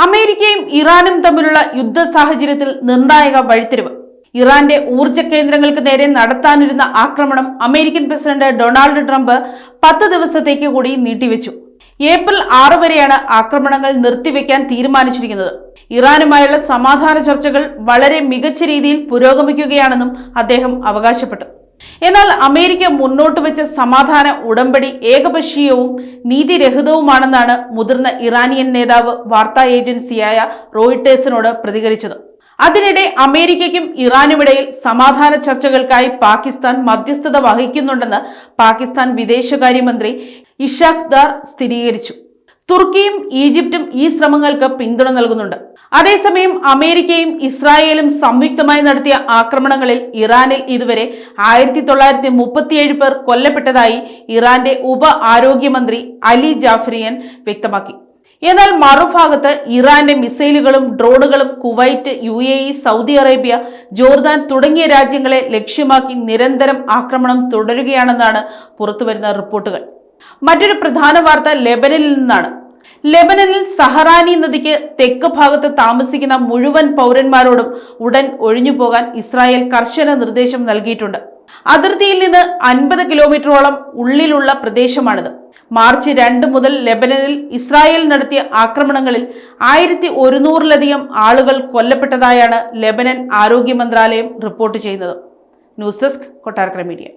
അമേരിക്കയും ഇറാനും തമ്മിലുള്ള യുദ്ധ സാഹചര്യത്തിൽ നിർണായക വഴിത്തിരിവ്. ഇറാന്റെ ഊർജ്ജ കേന്ദ്രങ്ങൾക്ക് നേരെ നടത്താനിരുന്ന ആക്രമണം അമേരിക്കൻ പ്രസിഡന്റ് ഡൊണാൾഡ് ട്രംപ് 10 ദിവസത്തേക്ക് കൂടി നീട്ടിവെച്ചു. ഏപ്രിൽ 6 വരെയാണ് ആക്രമണങ്ങൾ നിർത്തിവെക്കാൻ തീരുമാനിച്ചിരിക്കുന്നത്. ഇറാനുമായുള്ള സമാധാന ചർച്ചകൾ വളരെ മികച്ച രീതിയിൽ പുരോഗമിക്കുകയാണെന്നും അദ്ദേഹം അവകാശപ്പെട്ടു. എന്നാൽ അമേരിക്ക മുന്നോട്ട് വെച്ച സമാധാന ഉടമ്പടി ഏകപക്ഷീയവും നീതിരഹിതവുമാണെന്നാണ് മുതിർന്ന ഇറാനിയൻ നേതാവ് വാർത്താ ഏജൻസിയായ റോയിട്ടേഴ്സിനോട് പ്രതികരിച്ചത്. അതിനിടെ അമേരിക്കയ്ക്കും ഇറാനുമിടയിൽ സമാധാന ചർച്ചകൾക്കായി പാകിസ്ഥാൻ മധ്യസ്ഥത വഹിക്കുന്നുണ്ടെന്ന് പാകിസ്ഥാൻ വിദേശകാര്യമന്ത്രി ഇഷാഖ് ദാർ സ്ഥിരീകരിച്ചു. തുർക്കിയും ഈജിപ്തും ഈ ശ്രമങ്ങൾക്ക് പിന്തുണ നൽകുന്നുണ്ട്. അതേസമയം അമേരിക്കയും ഇസ്രായേലും സംയുക്തമായി നടത്തിയ ആക്രമണങ്ങളിൽ ഇറാനിൽ ഇതുവരെ 1937 പേർ കൊല്ലപ്പെട്ടതായി ഇറാന്റെ ഉപ ആരോഗ്യമന്ത്രി അലി ജാഫരിയൻ വ്യക്തമാക്കി. എന്നാൽ മറുഭാഗത്ത് ഇറാന്റെ മിസൈലുകളും ഡ്രോണുകളും Kuwait, UAE, Saudi Arabia, Jordan തുടങ്ങിയ രാജ്യങ്ങളെ ലക്ഷ്യമാക്കി നിരന്തരം ആക്രമണം തുടരുകയാണെന്നാണ് പുറത്തുവരുന്ന റിപ്പോർട്ടുകൾ. മറ്റൊരു പ്രധാന വാർത്ത ലെബനനിൽ നിന്നാണ്. ലെബനനിൽ സഹറാനി നദിക്ക് തെക്ക് ഭാഗത്ത് താമസിക്കുന്ന മുഴുവൻ പൗരന്മാരോടും ഉടൻ ഒഴിഞ്ഞുപോകാൻ ഇസ്രായേൽ കർശന നിർദ്ദേശം നൽകിയിട്ടുണ്ട്. അതിർത്തിയിൽ നിന്ന് 50 കിലോമീറ്ററോളം ഉള്ളിലുള്ള പ്രദേശമാണിത്. മാർച്ച് 2 മുതൽ ലെബനനിൽ ഇസ്രായേൽ നടത്തിയ ആക്രമണങ്ങളിൽ 1100-ലധികം ആളുകൾ കൊല്ലപ്പെട്ടതായാണ് ലെബനൻ ആരോഗ്യ മന്ത്രാലയം റിപ്പോർട്ട് ചെയ്യുന്നത്. News desk, Kottarakkara media.